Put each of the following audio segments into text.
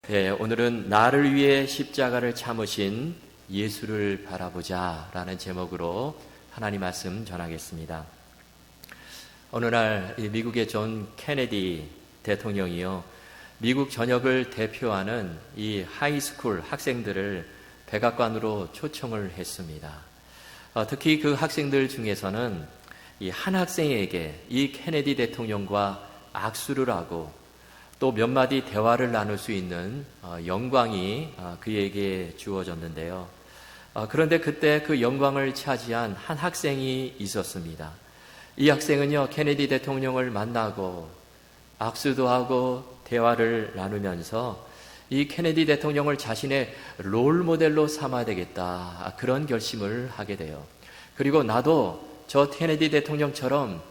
네, 오늘은 나를 위해 십자가를 참으신 예수를 바라보자 라는 제목으로 하나님 말씀 전하겠습니다. 어느 날 미국의 존 케네디 대통령이요, 미국 전역을 대표하는 이 하이스쿨 학생들을 백악관으로 초청을 했습니다. 특히 그 학생들 중에서는 이 한 학생에게 이 케네디 대통령과 악수를 하고 또 몇 마디 대화를 나눌 수 있는 영광이 그에게 주어졌는데요. 그런데 그때 그 영광을 차지한 한 학생이 있었습니다. 이 학생은요, 케네디 대통령을 만나고 악수도 하고 대화를 나누면서 이 케네디 대통령을 자신의 롤 모델로 삼아야 되겠다, 그런 결심을 하게 돼요. 그리고 나도 저 케네디 대통령처럼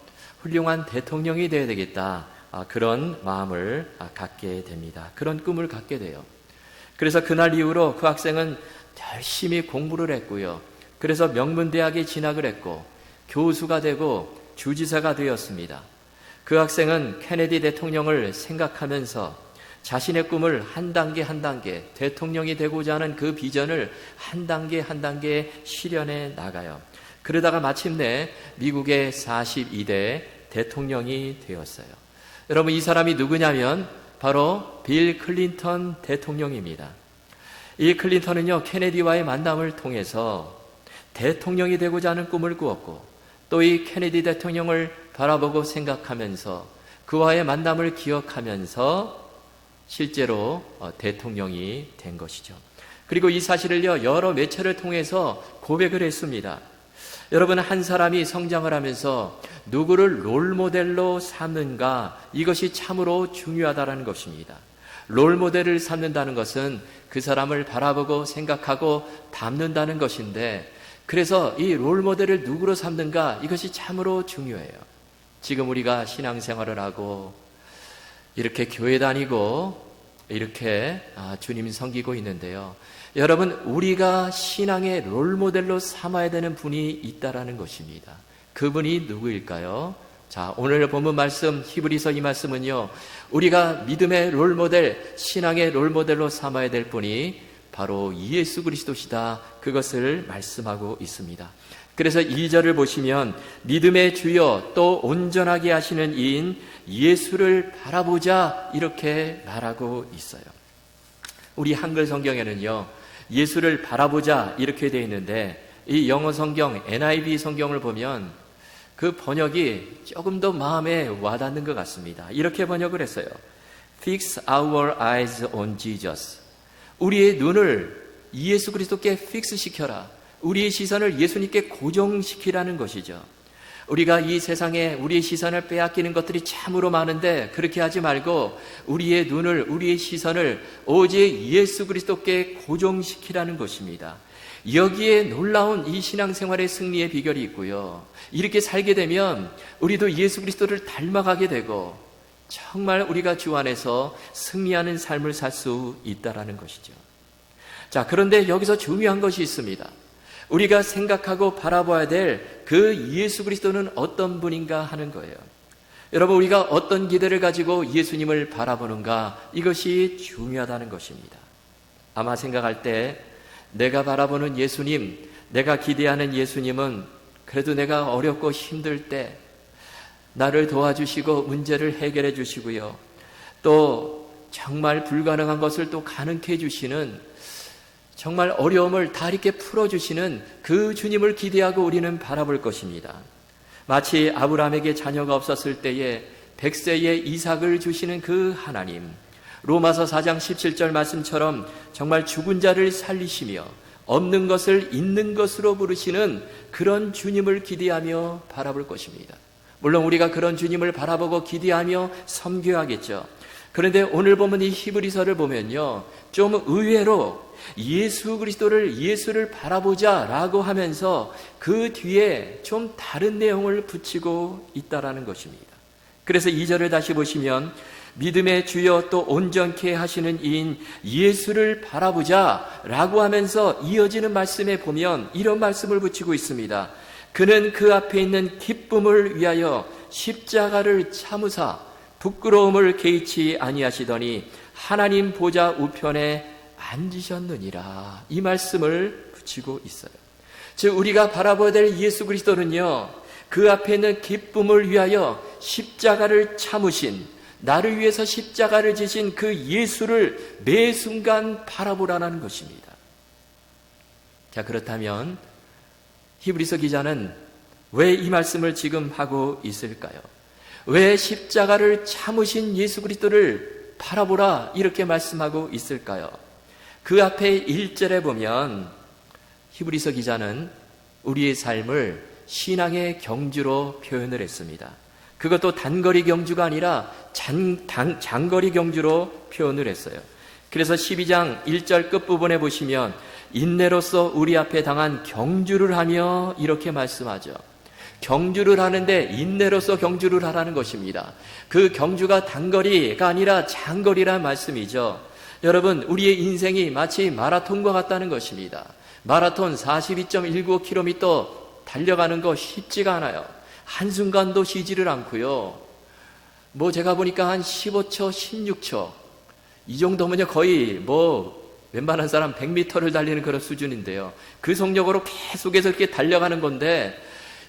훌륭한 대통령이 되어야 되겠다, 그런 마음을 갖게 됩니다. 그런 꿈을 갖게 돼요. 그래서 그날 이후로 그 학생은 열심히 공부를 했고요. 그래서 명문대학에 진학을 했고 교수가 되고 주지사가 되었습니다. 그 학생은 케네디 대통령을 생각하면서 자신의 꿈을 한 단계 한 단계, 대통령이 되고자 하는 그 비전을 한 단계 한 단계 실현해 나가요. 그러다가 마침내 미국의 42대 대통령이 되었어요. 여러분, 이 사람이 누구냐면 바로 빌 클린턴 대통령입니다. 이 클린턴은요, 케네디와의 만남을 통해서 대통령이 되고자 하는 꿈을 꾸었고 또 이 케네디 대통령을 바라보고 생각하면서 그와의 만남을 기억하면서 실제로 대통령이 된 것이죠. 그리고 이 사실을요, 여러 매체를 통해서 고백을 했습니다. 여러분, 한 사람이 성장을 하면서 누구를 롤모델로 삼는가, 이것이 참으로 중요하다는 것입니다. 롤모델을 삼는다는 것은 그 사람을 바라보고 생각하고 닮는다는 것인데, 그래서 이 롤모델을 누구로 삼는가, 이것이 참으로 중요해요. 지금 우리가 신앙생활을 하고 이렇게 교회 다니고 이렇게 주님 섬기고 있는데요, 여러분, 우리가 신앙의 롤모델로 삼아야 되는 분이 있다라는 것입니다. 그분이 누구일까요? 자, 오늘 본문 말씀 히브리서 이 말씀은요, 우리가 믿음의 롤모델, 신앙의 롤모델로 삼아야 될 분이 바로 예수 그리스도시다, 그것을 말씀하고 있습니다. 그래서 2절을 보시면 믿음의 주여 또 온전하게 하시는 이인 예수를 바라보자, 이렇게 말하고 있어요. 우리 한글 성경에는요, 예수를 바라보자 이렇게 되어 있는데 이 영어 성경 NIV 성경을 보면 그 번역이 조금 더 마음에 와닿는 것 같습니다. 이렇게 번역을 했어요. Fix our eyes on Jesus. 우리의 눈을 예수 그리스도께 픽스 시켜라. 우리의 시선을 예수님께 고정시키라는 것이죠. 우리가 이 세상에 우리의 시선을 빼앗기는 것들이 참으로 많은데 그렇게 하지 말고 우리의 눈을, 우리의 시선을 오직 예수 그리스도께 고정시키라는 것입니다. 여기에 놀라운 이 신앙생활의 승리의 비결이 있고요, 이렇게 살게 되면 우리도 예수 그리스도를 닮아가게 되고 정말 우리가 주 안에서 승리하는 삶을 살 수 있다라는 것이죠. 자, 그런데 여기서 중요한 것이 있습니다. 우리가 생각하고 바라봐야 될 그 예수 그리스도는 어떤 분인가 하는 거예요. 여러분, 우리가 어떤 기대를 가지고 예수님을 바라보는가, 이것이 중요하다는 것입니다. 아마 생각할 때 내가 바라보는 예수님, 내가 기대하는 예수님은 그래도 내가 어렵고 힘들 때 나를 도와주시고 문제를 해결해 주시고요, 또 정말 불가능한 것을 또 가능케 해주시는, 정말 어려움을 다 이렇게 풀어주시는 그 주님을 기대하고 우리는 바라볼 것입니다. 마치 아브라함에게 자녀가 없었을 때에 100세의 이삭을 주시는 그 하나님, 로마서 4장 17절 말씀처럼 정말 죽은 자를 살리시며 없는 것을 있는 것으로 부르시는 그런 주님을 기대하며 바라볼 것입니다. 물론 우리가 그런 주님을 바라보고 기대하며 섬겨야겠죠. 그런데 오늘 보면 이 히브리서를 보면요, 좀 의외로 예수를 바라보자 라고 하면서 그 뒤에 좀 다른 내용을 붙이고 있다라는 것입니다. 그래서 2절을 다시 보시면 믿음의 주여 또 온전케 하시는 이인 예수를 바라보자 라고 하면서 이어지는 말씀에 보면 이런 말씀을 붙이고 있습니다. 그는 그 앞에 있는 기쁨을 위하여 십자가를 참으사 부끄러움을 개의치 아니하시더니 하나님 보좌 우편에 앉으셨느니라. 이 말씀을 붙이고 있어요. 즉 우리가 바라봐야 될 예수 그리스도는요, 그 앞에 있는 기쁨을 위하여 십자가를 참으신, 나를 위해서 십자가를 지신 그 예수를 매 순간 바라보라는 것입니다. 자, 그렇다면 히브리서 기자는 왜 이 말씀을 지금 하고 있을까요? 왜 십자가를 참으신 예수 그리스도를 바라보라 이렇게 말씀하고 있을까요? 그 앞에 1절에 보면 히브리서 기자는 우리의 삶을 신앙의 경주로 표현을 했습니다. 그것도 단거리 경주가 아니라 장거리 경주로 표현을 했어요. 그래서 12장 1절 끝부분에 보시면 인내로서 우리 앞에 당한 경주를 하며 이렇게 말씀하죠. 경주를 하는데 인내로서 경주를 하라는 것입니다. 그 경주가 단거리가 아니라 장거리란 말씀이죠. 여러분, 우리의 인생이 마치 마라톤과 같다는 것입니다. 마라톤 42.19km 달려가는 거 쉽지가 않아요. 한순간도 쉬지를 않고요. 제가 보니까 한 15초, 16초 이 정도면요 거의 웬만한 사람 100m를 달리는 그런 수준인데요. 그 속력으로 계속해서 이렇게 달려가는 건데,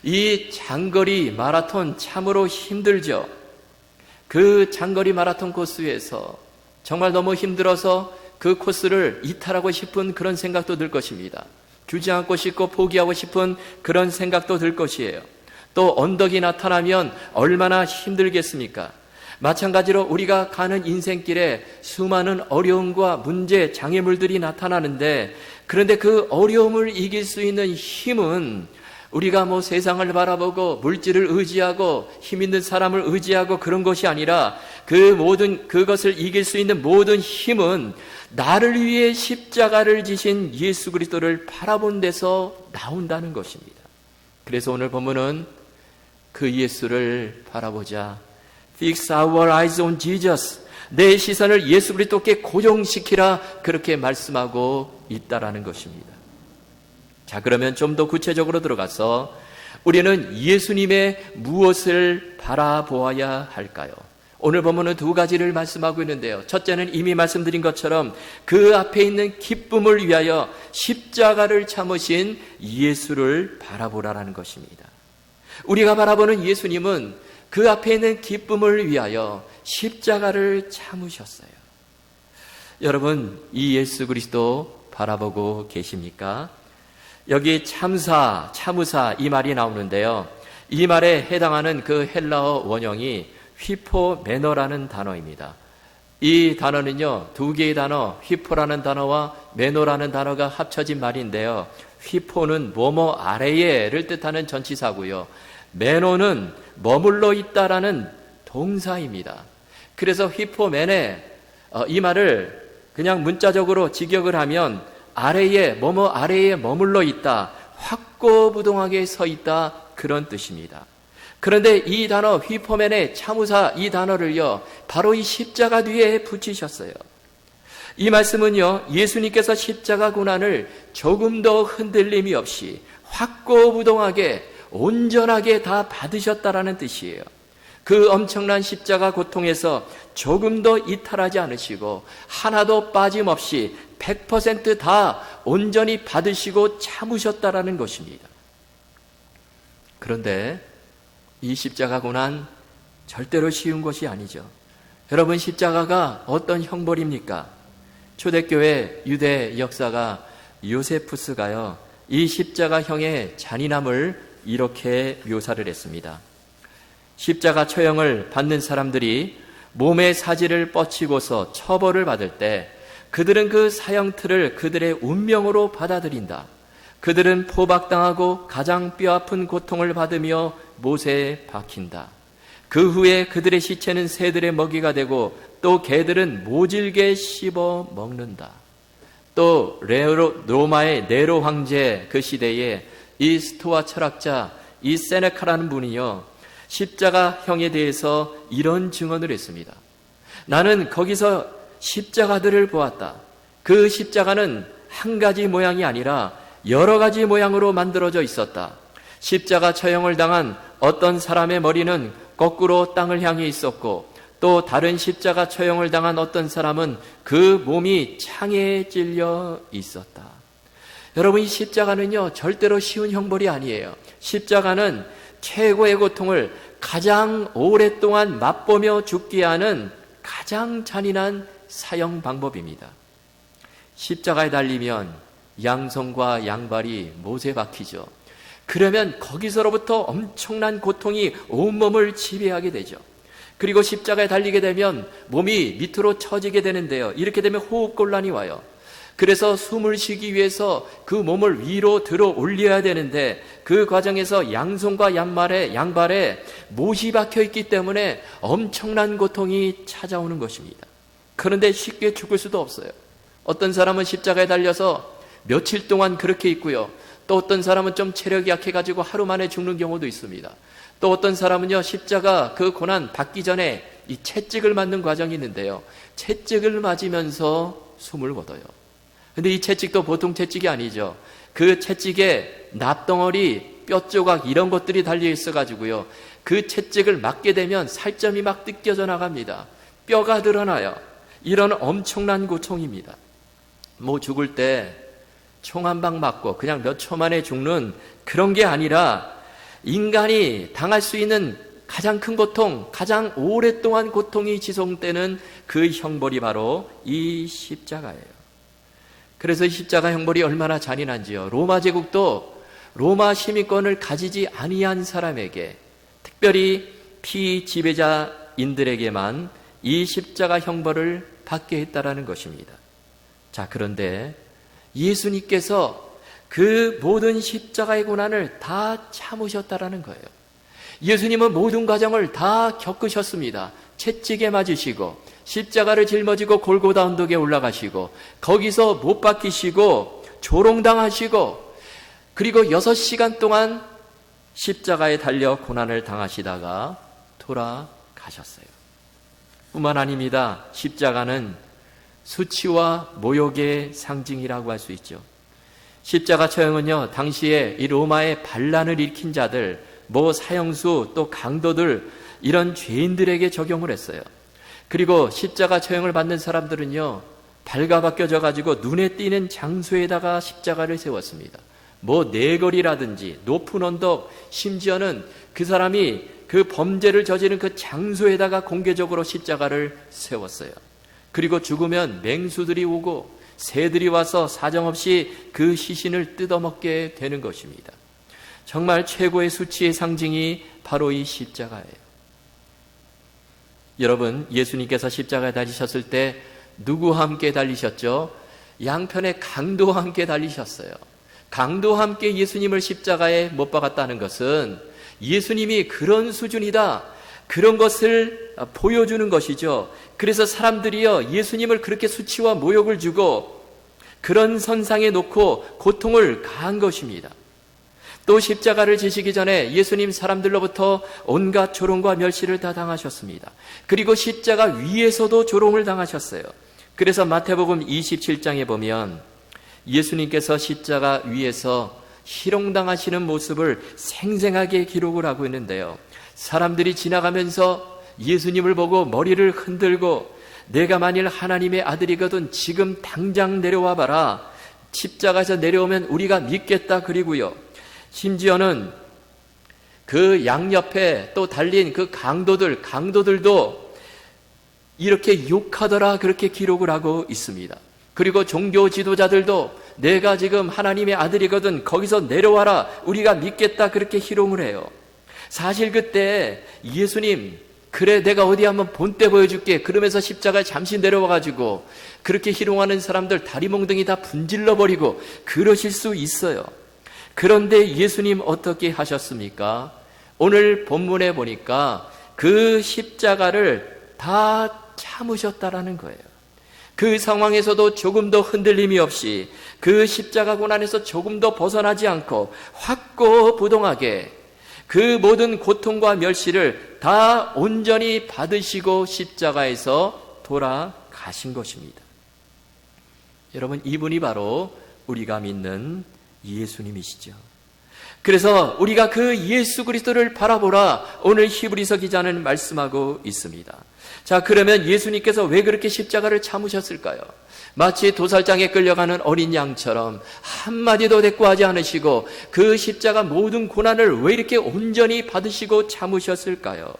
이 장거리 마라톤 참으로 힘들죠. 그 장거리 마라톤 코스에서 정말 너무 힘들어서 그 코스를 이탈하고 싶은 그런 생각도 들 것입니다. 주저앉고 싶고 포기하고 싶은 그런 생각도 들 것이에요. 또 언덕이 나타나면 얼마나 힘들겠습니까? 마찬가지로 우리가 가는 인생길에 수많은 어려움과 문제, 장애물들이 나타나는데, 그런데 그 어려움을 이길 수 있는 힘은 우리가 세상을 바라보고 물질을 의지하고 힘 있는 사람을 의지하고 그런 것이 아니라, 그것을 이길 수 있는 모든 힘은 나를 위해 십자가를 지신 예수 그리스도를 바라본 데서 나온다는 것입니다. 그래서 오늘 본문은 그 예수를 바라보자. Fix our eyes on Jesus. 내 시선을 예수 그리스도께 고정시키라. 그렇게 말씀하고 있다라는 것입니다. 자, 그러면 좀 더 구체적으로 들어가서 우리는 예수님의 무엇을 바라보아야 할까요? 오늘 본문은 두 가지를 말씀하고 있는데요. 첫째는 이미 말씀드린 것처럼 그 앞에 있는 기쁨을 위하여 십자가를 참으신 예수를 바라보라라는 것입니다. 우리가 바라보는 예수님은 그 앞에 있는 기쁨을 위하여 십자가를 참으셨어요. 여러분, 이 예수 그리스도 바라보고 계십니까? 여기 참사, 참으사 이 말이 나오는데요. 이 말에 해당하는 그 헬라어 원형이 휘포메노라는 단어입니다. 이 단어는요, 두 개의 단어, 휘포라는 단어와 메노라는 단어가 합쳐진 말인데요. 휘포는 뭐뭐 아래에를 뜻하는 전치사고요. 메노는 머물러 있다라는 동사입니다. 그래서 휘포메네, 이 말을 그냥 문자적으로 직역을 하면 아래에, 뭐뭐 아래에 머물러 있다, 확고부동하게 서 있다, 그런 뜻입니다. 그런데 이 단어 휘포메네 참으사 이 단어를요 바로 이 십자가 뒤에 붙이셨어요. 이 말씀은요 예수님께서 십자가 고난을 조금 더 흔들림이 없이 확고부동하게 온전하게 다 받으셨다라는 뜻이에요. 그 엄청난 십자가 고통에서 조금 더 이탈하지 않으시고 하나도 빠짐없이 100% 다 온전히 받으시고 참으셨다라는 것입니다. 그런데 이 십자가 고난 절대로 쉬운 것이 아니죠. 여러분, 십자가가 어떤 형벌입니까? 초대교회 유대 역사가 요세푸스가요 이 십자가형의 잔인함을 이렇게 묘사를 했습니다. 십자가 처형을 받는 사람들이 몸의 사지를 뻗치고서 처벌을 받을 때 그들은 그 사형틀을 그들의 운명으로 받아들인다. 그들은 포박당하고 가장 뼈아픈 고통을 받으며 못에 박힌다. 그 후에 그들의 시체는 새들의 먹이가 되고 또 개들은 모질게 씹어 먹는다. 또 로마의 네로 황제 그 시대에 이 스토아 철학자 이 세네카라는 분이요 십자가형에 대해서 이런 증언을 했습니다. 나는 거기서 십자가들을 보았다. 그 십자가는 한 가지 모양이 아니라 여러 가지 모양으로 만들어져 있었다. 십자가 처형을 당한 어떤 사람의 머리는 거꾸로 땅을 향해 있었고 또 다른 십자가 처형을 당한 어떤 사람은 그 몸이 창에 찔려 있었다. 여러분, 이 십자가는요, 절대로 쉬운 형벌이 아니에요. 십자가는 최고의 고통을 가장 오랫동안 맛보며 죽게 하는 가장 잔인한 사형 방법입니다. 십자가에 달리면 양손과 양발이 못에 박히죠. 그러면 거기서로부터 엄청난 고통이 온몸을 지배하게 되죠. 그리고 십자가에 달리게 되면 몸이 밑으로 처지게 되는데요. 이렇게 되면 호흡곤란이 와요. 그래서 숨을 쉬기 위해서 그 몸을 위로 들어 올려야 되는데 그 과정에서 양손과 양발에 못이 박혀 있기 때문에 엄청난 고통이 찾아오는 것입니다. 그런데 쉽게 죽을 수도 없어요. 어떤 사람은 십자가에 달려서 며칠 동안 그렇게 있고요. 또 어떤 사람은 좀 체력이 약해가지고 하루 만에 죽는 경우도 있습니다. 또 어떤 사람은요, 십자가 그 고난 받기 전에 이 채찍을 맞는 과정이 있는데요. 채찍을 맞으면서 숨을 거둬요. 근데 이 채찍도 보통 채찍이 아니죠. 그 채찍에 납덩어리, 뼈조각 이런 것들이 달려 있어가지고요. 그 채찍을 맞게 되면 살점이 막 뜯겨져 나갑니다. 뼈가 드러나요. 이런 엄청난 고통입니다. 뭐 죽을 때 총 한 방 맞고 그냥 몇 초 만에 죽는 그런 게 아니라 인간이 당할 수 있는 가장 큰 고통, 가장 오랫동안 고통이 지속되는 그 형벌이 바로 이 십자가예요. 그래서 이 십자가 형벌이 얼마나 잔인한지요. 로마 제국도 로마 시민권을 가지지 아니한 사람에게, 특별히 피지배자인들에게만 이 십자가 형벌을 받게 했다라는 것입니다. 자, 그런데 예수님께서 그 모든 십자가의 고난을 다 참으셨다라는 거예요. 예수님은 모든 과정을 다 겪으셨습니다. 채찍에 맞으시고 십자가를 짊어지고 골고다 언덕에 올라가시고 거기서 못 박히시고 조롱당하시고 그리고 6시간 동안 십자가에 달려 고난을 당하시다가 돌아가셨어요. 뿐만 아닙니다. 십자가는 수치와 모욕의 상징이라고 할 수 있죠. 십자가 처형은요, 당시에 이 로마의 반란을 일으킨 자들, 사형수 또 강도들, 이런 죄인들에게 적용을 했어요. 그리고 십자가 처형을 받는 사람들은요, 발가벗겨져 가지고 눈에 띄는 장소에다가 십자가를 세웠습니다. 내거리라든지 높은 언덕, 심지어는 그 사람이 그 범죄를 저지른 그 장소에다가 공개적으로 십자가를 세웠어요. 그리고 죽으면 맹수들이 오고 새들이 와서 사정없이 그 시신을 뜯어먹게 되는 것입니다. 정말 최고의 수치의 상징이 바로 이 십자가예요. 여러분, 예수님께서 십자가에 달리셨을 때 누구와 함께 달리셨죠? 양편의 강도와 함께 달리셨어요. 강도와 함께 예수님을 십자가에 못 박았다는 것은 예수님이 그런 수준이다, 그런 것을 보여주는 것이죠. 그래서 사람들이요, 예수님을 그렇게 수치와 모욕을 주고 그런 선상에 놓고 고통을 가한 것입니다. 또 십자가를 지시기 전에 예수님 사람들로부터 온갖 조롱과 멸시를 다 당하셨습니다. 그리고 십자가 위에서도 조롱을 당하셨어요. 그래서 마태복음 27장에 보면 예수님께서 십자가 위에서 희롱당하시는 모습을 생생하게 기록을 하고 있는데요. 사람들이 지나가면서 예수님을 보고 머리를 흔들고 내가 만일 하나님의 아들이거든 지금 당장 내려와 봐라. 십자가에서 내려오면 우리가 믿겠다. 그리고요, 심지어는 그 양옆에 또 달린 그 강도들도 이렇게 욕하더라, 그렇게 기록을 하고 있습니다. 그리고 종교 지도자들도 내가 지금 하나님의 아들이거든 거기서 내려와라, 우리가 믿겠다, 그렇게 희롱을 해요. 사실 그때 예수님, 그래 내가 어디 한번 본때 보여줄게, 그러면서 십자가에 잠시 내려와가지고 그렇게 희롱하는 사람들 다리 몽둥이 다 분질러버리고 그러실 수 있어요. 그런데 예수님 어떻게 하셨습니까? 오늘 본문에 보니까 그 십자가를 다 참으셨다라는 거예요. 그 상황에서도 조금도 흔들림이 없이 그 십자가 고난에서 조금도 벗어나지 않고 확고부동하게 그 모든 고통과 멸시를 다 온전히 받으시고 십자가에서 돌아가신 것입니다. 여러분, 이분이 바로 우리가 믿는 예수님이시죠. 그래서 우리가 그 예수 그리스도를 바라보라, 오늘 히브리서 기자는 말씀하고 있습니다. 자, 그러면 예수님께서 왜 그렇게 십자가를 참으셨을까요? 마치 도살장에 끌려가는 어린 양처럼 한마디도 대꾸하지 않으시고 그 십자가 모든 고난을 왜 이렇게 온전히 받으시고 참으셨을까요?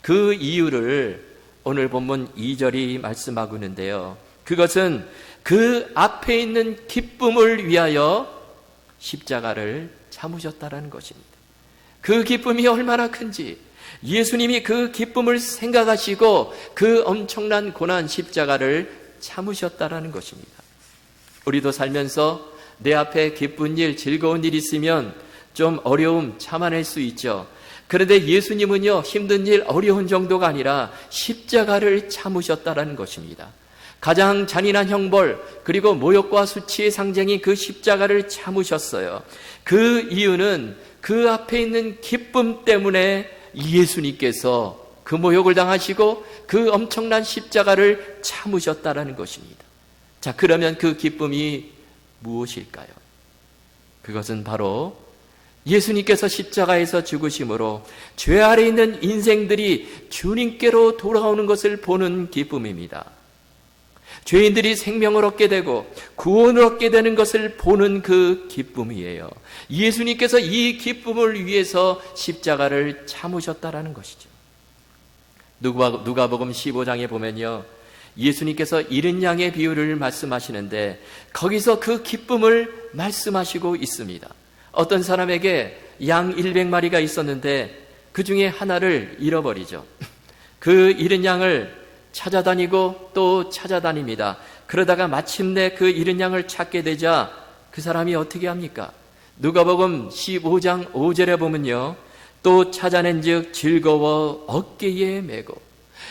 그 이유를 오늘 본문 2절이 말씀하고 있는데요. 그것은 그 앞에 있는 기쁨을 위하여 십자가를 참으셨다라는 것입니다. 그 기쁨이 얼마나 큰지 예수님이 그 기쁨을 생각하시고 그 엄청난 고난 십자가를 참으셨다라는 것입니다. 우리도 살면서 내 앞에 기쁜 일, 즐거운 일 있으면 좀 어려움 참아낼 수 있죠. 그런데 예수님은요, 힘든 일, 어려운 정도가 아니라 십자가를 참으셨다라는 것입니다. 가장 잔인한 형벌, 그리고 모욕과 수치의 상징인 그 십자가를 참으셨어요. 그 이유는 그 앞에 있는 기쁨 때문에 예수님께서 그 모욕을 당하시고 그 엄청난 십자가를 참으셨다라는 것입니다. 자, 그러면 그 기쁨이 무엇일까요? 그것은 바로 예수님께서 십자가에서 죽으심으로 죄 아래 있는 인생들이 주님께로 돌아오는 것을 보는 기쁨입니다. 죄인들이 생명을 얻게 되고 구원을 얻게 되는 것을 보는 그 기쁨이에요. 예수님께서 이 기쁨을 위해서 십자가를 참으셨다라는 것이죠. 누가복음 15장에 보면요, 예수님께서 이른 양의 비유를 말씀하시는데 거기서 그 기쁨을 말씀하시고 있습니다. 어떤 사람에게 양 100마리가 있었는데 그 중에 하나를 잃어버리죠. 그 잃은 양을 찾아다니고 또 찾아다닙니다. 그러다가 마침내 그 잃은 양을 찾게 되자 그 사람이 어떻게 합니까? 누가복음 15장 5절에 보면요, 또 찾아낸즉 즐거워 어깨에 메고.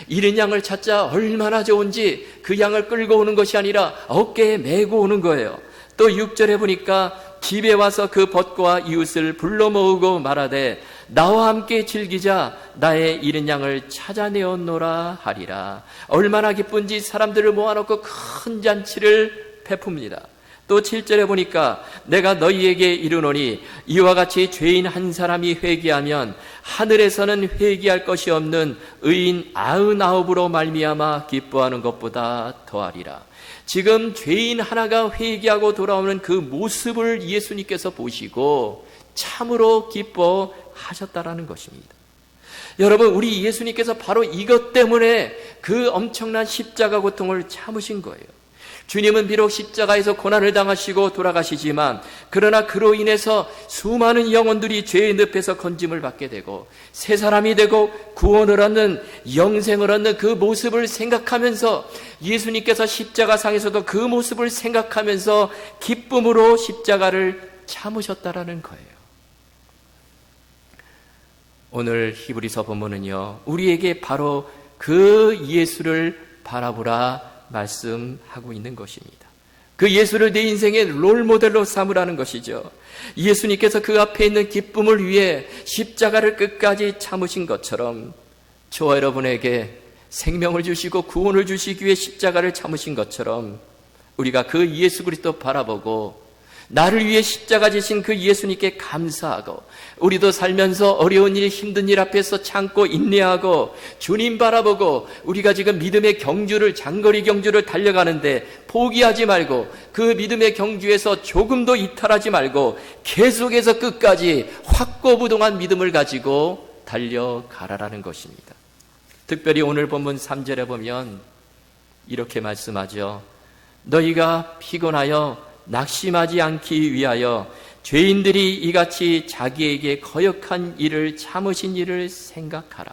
잃은 양을 찾자 얼마나 좋은지 그 양을 끌고 오는 것이 아니라 어깨에 메고 오는 거예요. 또 6절에 보니까 집에 와서 그 벗과 이웃을 불러 모으고 말하되 나와 함께 즐기자, 나의 잃은 양을 찾아내었노라 하리라. 얼마나 기쁜지 사람들을 모아놓고 큰 잔치를 베풉니다. 또 7절에 보니까 내가 너희에게 이르노니 이와 같이 죄인 한 사람이 회개하면 하늘에서는 회개할 것이 없는 의인 99으로 말미암아 기뻐하는 것보다 더하리라. 지금 죄인 하나가 회개하고 돌아오는 그 모습을 예수님께서 보시고 참으로 기뻐하셨다라는 것입니다. 여러분, 우리 예수님께서 바로 이것 때문에 그 엄청난 십자가 고통을 참으신 거예요. 주님은 비록 십자가에서 고난을 당하시고 돌아가시지만 그러나 그로 인해서 수많은 영혼들이 죄의 늪에서 건짐을 받게 되고 새 사람이 되고 구원을 얻는, 영생을 얻는 그 모습을 생각하면서 예수님께서 십자가상에서도 그 모습을 생각하면서 기쁨으로 십자가를 참으셨다라는 거예요. 오늘 히브리서 본문은요, 우리에게 바로 그 예수를 바라보라 말씀하고 있는 것입니다. 그 예수를 내 인생의 롤모델로 삼으라는 것이죠. 예수님께서 그 앞에 있는 기쁨을 위해 십자가를 끝까지 참으신 것처럼 저와 여러분에게 생명을 주시고 구원을 주시기 위해 십자가를 참으신 것처럼 우리가 그 예수 그리스도 바라보고 나를 위해 십자가 지신 그 예수님께 감사하고 우리도 살면서 어려운 일, 힘든 일 앞에서 참고 인내하고 주님 바라보고 우리가 지금 믿음의 경주를, 장거리 경주를 달려가는데 포기하지 말고 그 믿음의 경주에서 조금도 이탈하지 말고 계속해서 끝까지 확고부동한 믿음을 가지고 달려가라라는 것입니다. 특별히 오늘 본문 3절에 보면 이렇게 말씀하죠. 너희가 피곤하여 낙심하지 않기 위하여 죄인들이 이같이 자기에게 거역한 일을 참으신 일을 생각하라.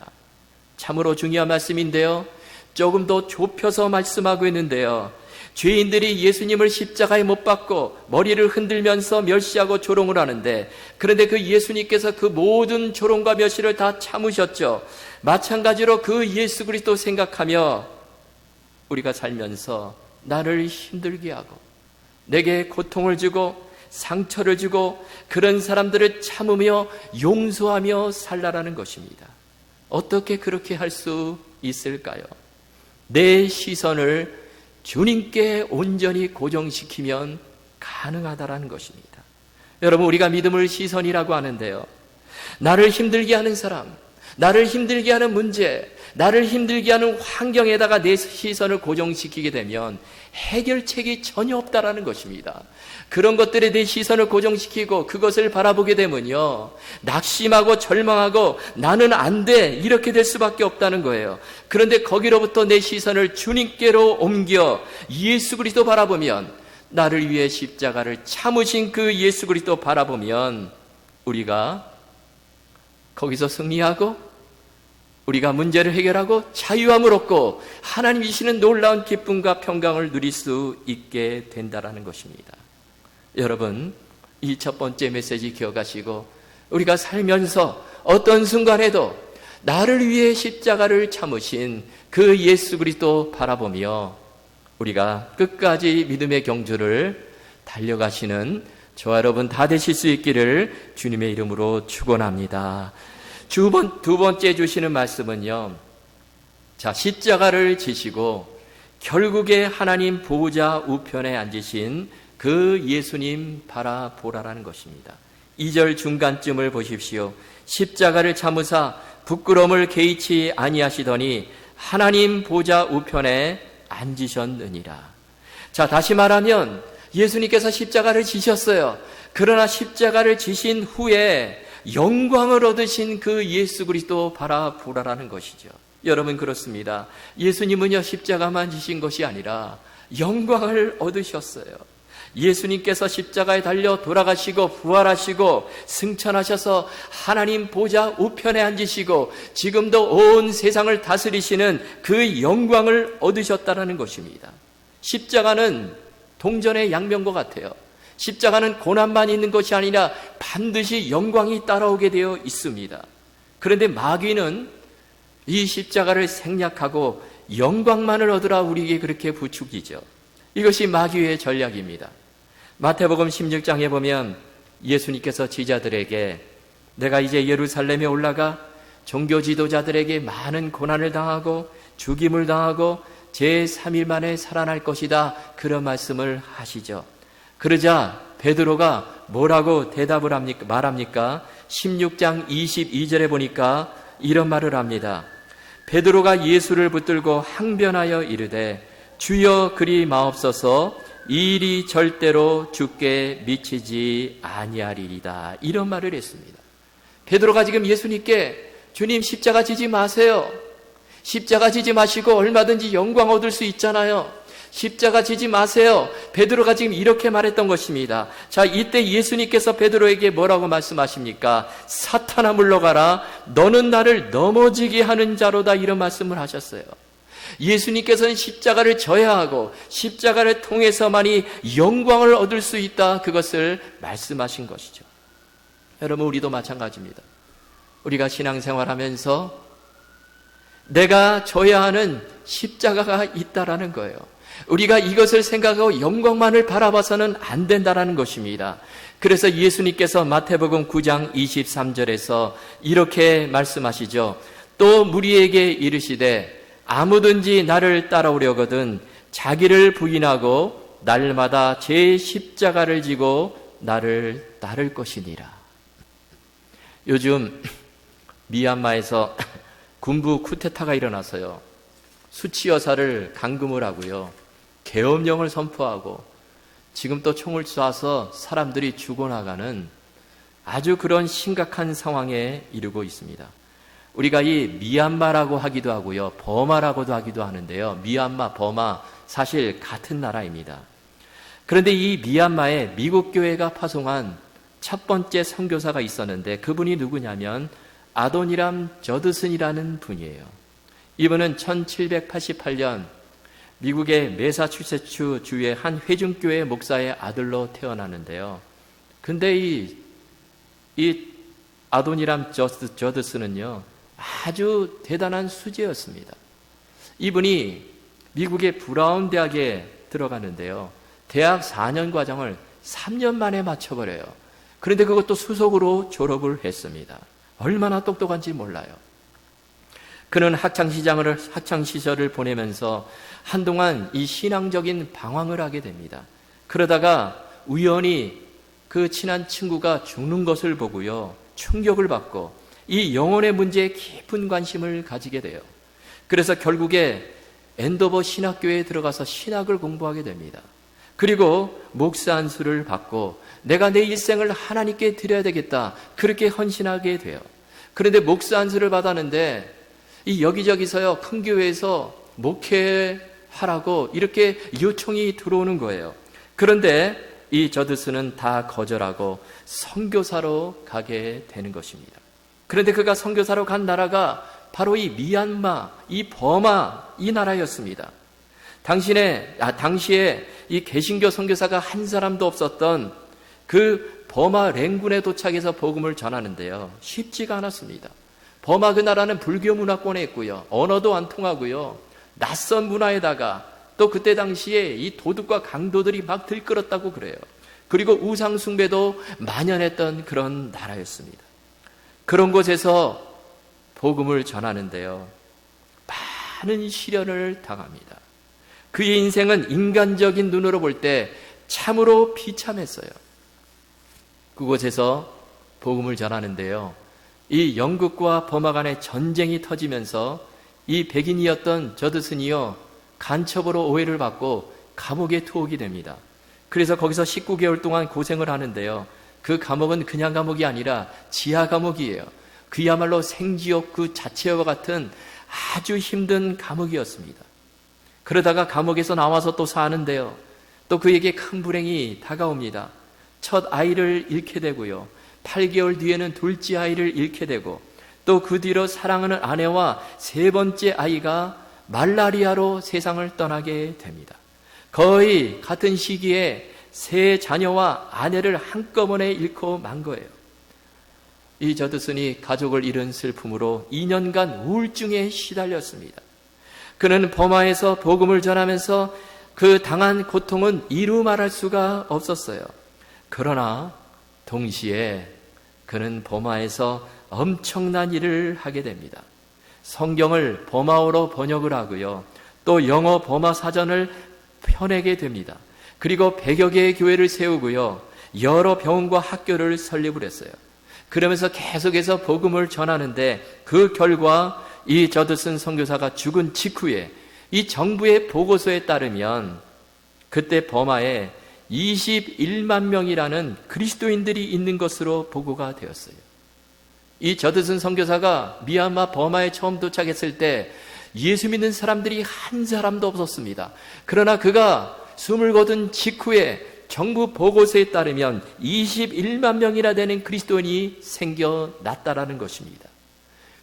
참으로 중요한 말씀인데요, 조금 더 좁혀서 말씀하고 있는데요, 죄인들이 예수님을 십자가에 못 박고 머리를 흔들면서 멸시하고 조롱을 하는데 그런데 그 예수님께서 그 모든 조롱과 멸시를 다 참으셨죠. 마찬가지로 그 예수 그리스도 생각하며 우리가 살면서 나를 힘들게 하고 내게 고통을 주고 상처를 주고 그런 사람들을 참으며 용서하며 살라라는 것입니다. 어떻게 그렇게 할 수 있을까요? 내 시선을 주님께 온전히 고정시키면 가능하다라는 것입니다. 여러분, 우리가 믿음을 시선이라고 하는데요, 나를 힘들게 하는 사람, 나를 힘들게 하는 문제, 나를 힘들게 하는 환경에다가 내 시선을 고정시키게 되면 해결책이 전혀 없다라는 것입니다. 그런 것들에 내 시선을 고정시키고 그것을 바라보게 되면요, 낙심하고 절망하고 나는 안 돼, 이렇게 될 수밖에 없다는 거예요. 그런데 거기로부터 내 시선을 주님께로 옮겨 예수 그리스도 바라보면, 나를 위해 십자가를 참으신 그 예수 그리스도 바라보면 우리가 거기서 승리하고 우리가 문제를 해결하고 자유함을 얻고 하나님 주시는 놀라운 기쁨과 평강을 누릴 수 있게 된다라는 것입니다. 여러분, 이 첫 번째 메시지 기억하시고 우리가 살면서 어떤 순간에도 나를 위해 십자가를 참으신 그 예수 그리스도 바라보며 우리가 끝까지 믿음의 경주를 달려가시는 저와 여러분 다 되실 수 있기를 주님의 이름으로 축원합니다. 두 번째 주시는 말씀은요, 자, 십자가를 지시고 결국에 하나님 보호자 우편에 앉으신 그 예수님 바라보라라는 것입니다. 2절 중간쯤을 보십시오. 십자가를 참으사 부끄러움을 개의치 아니하시더니 하나님 보호자 우편에 앉으셨느니라. 자, 다시 말하면 예수님께서 십자가를 지셨어요. 그러나 십자가를 지신 후에 영광을 얻으신 그 예수 그리스도 바라보라라는 것이죠. 여러분, 그렇습니다. 예수님은요, 십자가만 지신 것이 아니라 영광을 얻으셨어요. 예수님께서 십자가에 달려 돌아가시고 부활하시고 승천하셔서 하나님 보좌 우편에 앉으시고 지금도 온 세상을 다스리시는 그 영광을 얻으셨다는 것입니다. 십자가는 동전의 양면과 같아요. 십자가는 고난만 있는 것이 아니라 반드시 영광이 따라오게 되어 있습니다. 그런데 마귀는 이 십자가를 생략하고 영광만을 얻으라 우리에게 그렇게 부추기죠. 이것이 마귀의 전략입니다. 마태복음 16장에 보면 예수님께서 제자들에게 내가 이제 예루살렘에 올라가 종교 지도자들에게 많은 고난을 당하고 죽임을 당하고 제3일 만에 살아날 것이다, 그런 말씀을 하시죠. 그러자 베드로가 뭐라고 대답을 말합니까? 16장 22절에 보니까 이런 말을 합니다. 베드로가 예수를 붙들고 항변하여 이르되 주여 그리 마옵소서, 이 일이 절대로 주께 미치지 아니하리이다, 이런 말을 했습니다. 베드로가 지금 예수님께 주님 십자가 지지 마세요, 십자가 지지 마시고 얼마든지 영광 얻을 수 있잖아요, 십자가 지지 마세요, 베드로가 지금 이렇게 말했던 것입니다. 자, 이때 예수님께서 베드로에게 뭐라고 말씀하십니까? 사탄아 물러가라, 너는 나를 넘어지게 하는 자로다, 이런 말씀을 하셨어요. 예수님께서는 십자가를 져야 하고 십자가를 통해서만이 영광을 얻을 수 있다, 그것을 말씀하신 것이죠. 여러분, 우리도 마찬가지입니다. 우리가 신앙생활하면서 내가 져야 하는 십자가가 있다라는 거예요. 우리가 이것을 생각하고 영광만을 바라봐서는 안 된다라는 것입니다. 그래서 예수님께서 마태복음 9장 23절에서 이렇게 말씀하시죠. 또 무리에게 이르시되 아무든지 나를 따라오려거든 자기를 부인하고 날마다 제 십자가를 지고 나를 따를 것이니라. 요즘 미얀마에서 군부 쿠데타가 일어나서요, 수치 여사를 감금을 하고요, 계엄령을 선포하고 지금 또 총을 쏴서 사람들이 죽어나가는 아주 그런 심각한 상황에 이르고 있습니다. 우리가 이 미얀마라고 하기도 하고요, 버마라고도 하기도 하는데요, 미얀마, 버마 사실 같은 나라입니다. 그런데 이 미얀마에 미국 교회가 파송한 첫 번째 선교사가 있었는데 그분이 누구냐면 아도니람 저드슨이라는 분이에요. 이분은 1788년 미국의 매사추세츠 주의 한 회중교회 목사의 아들로 태어나는데요. 근데 이 아도니람 저드슨은요, 아주 대단한 수재였습니다. 이분이 미국의 브라운 대학에 들어가는데요, 대학 4년 과정을 3년 만에 마쳐버려요. 그런데 그것도 수석으로 졸업을 했습니다. 얼마나 똑똑한지 몰라요. 그는 학창시절을 보내면서 한동안 이 신앙적인 방황을 하게 됩니다. 그러다가 우연히 그 친한 친구가 죽는 것을 보고요, 충격을 받고 이 영혼의 문제에 깊은 관심을 가지게 돼요. 그래서 결국에 엔도버 신학교에 들어가서 신학을 공부하게 됩니다. 그리고 목사 안수를 받고 내가 내 일생을 하나님께 드려야 되겠다, 그렇게 헌신하게 돼요. 그런데 목사 안수를 받았는데 이 여기저기서요, 큰 교회에서 목회하라고 이렇게 요청이 들어오는 거예요. 그런데 이 저드슨은 다 거절하고 선교사로 가게 되는 것입니다. 그런데 그가 선교사로 간 나라가 바로 이 미얀마, 이 버마, 이 나라였습니다. 당시에 이 개신교 선교사가 한 사람도 없었던 그 버마 랭군에 도착해서 복음을 전하는데요, 쉽지가 않았습니다. 버마 그 나라는 불교 문화권에 있고요, 언어도 안 통하고요, 낯선 문화에다가 또 그때 당시에 이 도둑과 강도들이 막 들끓었다고 그래요. 그리고 우상 숭배도 만연했던 그런 나라였습니다. 그런 곳에서 복음을 전하는데요, 많은 시련을 당합니다. 그의 인생은 인간적인 눈으로 볼 때 참으로 비참했어요. 그곳에서 복음을 전하는데요, 이 영국과 버마 간의 전쟁이 터지면서 이 백인이었던 저드슨이요, 간첩으로 오해를 받고 감옥에 투옥이 됩니다. 그래서 거기서 19개월 동안 고생을 하는데요, 그 감옥은 그냥 감옥이 아니라 지하 감옥이에요. 그야말로 생지옥 그 자체와 같은 아주 힘든 감옥이었습니다. 그러다가 감옥에서 나와서 또 사는데요, 또 그에게 큰 불행이 다가옵니다. 첫 아이를 잃게 되고요, 8개월 뒤에는 둘째 아이를 잃게 되고, 또 그 뒤로 사랑하는 아내와 세 번째 아이가 말라리아로 세상을 떠나게 됩니다. 거의 같은 시기에 세 자녀와 아내를 한꺼번에 잃고 만 거예요. 이 저드슨이 가족을 잃은 슬픔으로 2년간 우울증에 시달렸습니다. 그는 버마에서 복음을 전하면서 그 당한 고통은 이루 말할 수가 없었어요. 그러나 동시에 그는 버마에서 엄청난 일을 하게 됩니다. 성경을 버마어로 번역을 하고요, 또 영어 버마 사전을 펴내게 됩니다. 그리고 100여 개의 교회를 세우고요, 여러 병원과 학교를 설립을 했어요. 그러면서 계속해서 복음을 전하는데, 그 결과 이 저드슨 선교사가 죽은 직후에 이 정부의 보고서에 따르면 그때 버마에 21만 명이라는 그리스도인들이 있는 것으로 보고가 되었어요. 이 저드슨 선교사가 미얀마 버마에 처음 도착했을 때 예수 믿는 사람들이 한 사람도 없었습니다. 그러나 그가 숨을 거둔 직후에 정부 보고서에 따르면 21만 명이나 되는 그리스도인이 생겨났다라는 것입니다.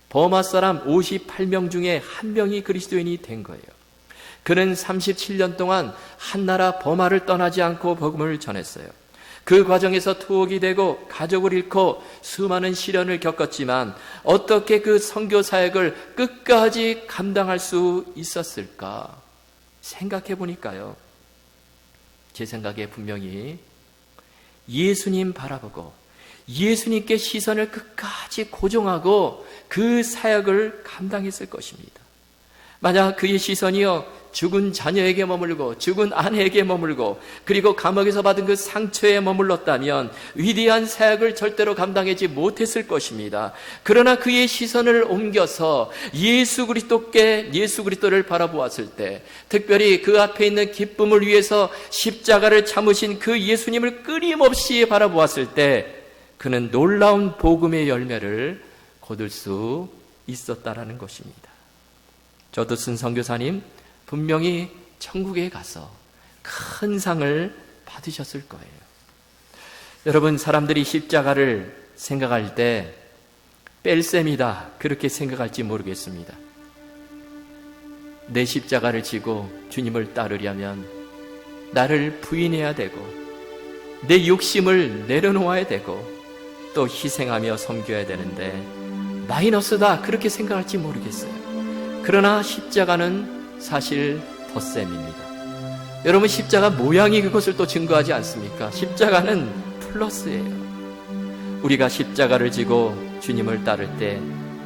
버마 사람 58명 중에 한 명이 그리스도인이 된 거예요. 그는 37년 동안 한 나라 버마를 떠나지 않고 복음을 전했어요. 그 과정에서 투옥이 되고 가족을 잃고 수많은 시련을 겪었지만 어떻게 그 선교 사역을 끝까지 감당할 수 있었을까 생각해 보니까요, 제 생각에 분명히 예수님 바라보고 예수님께 시선을 끝까지 고정하고 그 사역을 감당했을 것입니다. 만약 그의 시선이요, 죽은 자녀에게 머물고 죽은 아내에게 머물고 그리고 감옥에서 받은 그 상처에 머물렀다면 위대한 사역을 절대로 감당하지 못했을 것입니다. 그러나 그의 시선을 옮겨서 예수 그리스도를 바라보았을 때, 특별히 그 앞에 있는 기쁨을 위해서 십자가를 참으신 그 예수님을 끊임없이 바라보았을 때 그는 놀라운 복음의 열매를 거둘 수 있었다라는 것입니다. 저드슨 선교사님 분명히 천국에 가서 큰 상을 받으셨을 거예요. 여러분, 사람들이 십자가를 생각할 때 뺄셈이다 그렇게 생각할지 모르겠습니다. 내 십자가를 지고 주님을 따르려면 나를 부인해야 되고 내 욕심을 내려놓아야 되고 또 희생하며 섬겨야 되는데 마이너스다 그렇게 생각할지 모르겠어요. 그러나 십자가는 사실 덧셈입니다. 여러분, 십자가 모양이 그것을 또 증거하지 않습니까? 십자가는 플러스예요. 우리가 십자가를 지고 주님을 따를 때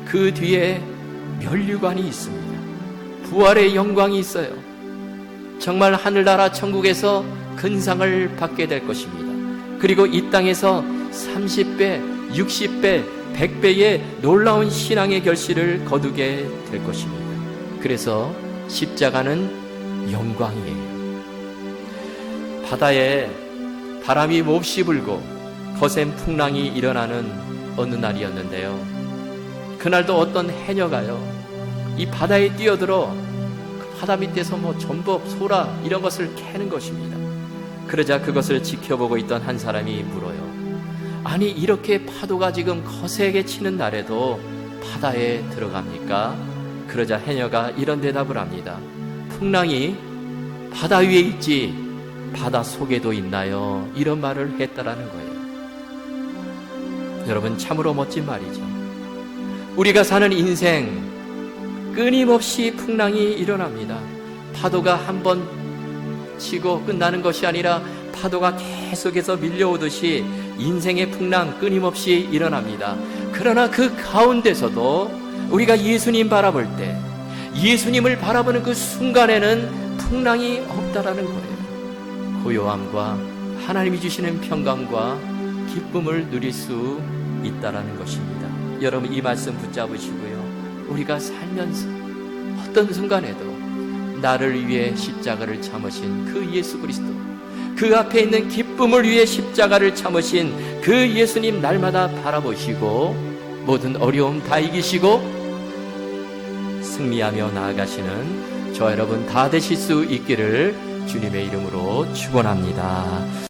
그 뒤에 면류관이 있습니다. 부활의 영광이 있어요. 정말 하늘나라 천국에서 큰 상을 받게 될 것입니다. 그리고 이 땅에서 30배, 60배, 100배의 놀라운 신앙의 결실을 거두게 될 것입니다. 그래서 십자가는 영광이에요. 바다에 바람이 몹시 불고 거센 풍랑이 일어나는 어느 날이었는데요. 그날도 어떤 해녀가요, 이 바다에 뛰어들어 그 바다 밑에서 전복, 소라 이런 것을 캐는 것입니다. 그러자 그것을 지켜보고 있던 한 사람이 물어요. 아니, 이렇게 파도가 지금 거세게 치는 날에도 바다에 들어갑니까? 그러자 해녀가 이런 대답을 합니다. 풍랑이 바다 위에 있지 바다 속에도 있나요? 이런 말을 했다라는 거예요. 여러분, 참으로 멋진 말이죠. 우리가 사는 인생 끊임없이 풍랑이 일어납니다. 파도가 한번 치고 끝나는 것이 아니라 파도가 계속해서 밀려오듯이 인생의 풍랑 끊임없이 일어납니다. 그러나 그 가운데서도 우리가 예수님 바라볼 때, 예수님을 바라보는 그 순간에는 풍랑이 없다라는 거예요. 고요함과 하나님이 주시는 평강과 기쁨을 누릴 수 있다라는 것입니다. 여러분, 이 말씀 붙잡으시고요. 우리가 살면서 어떤 순간에도 나를 위해 십자가를 참으신 그 예수 그리스도, 그 앞에 있는 기쁨을 위해 십자가를 참으신 그 예수님 날마다 바라보시고 모든 어려움 다 이기시고 승리하며 나아가시는 저와 여러분 다 되실 수 있기를 주님의 이름으로 축원합니다.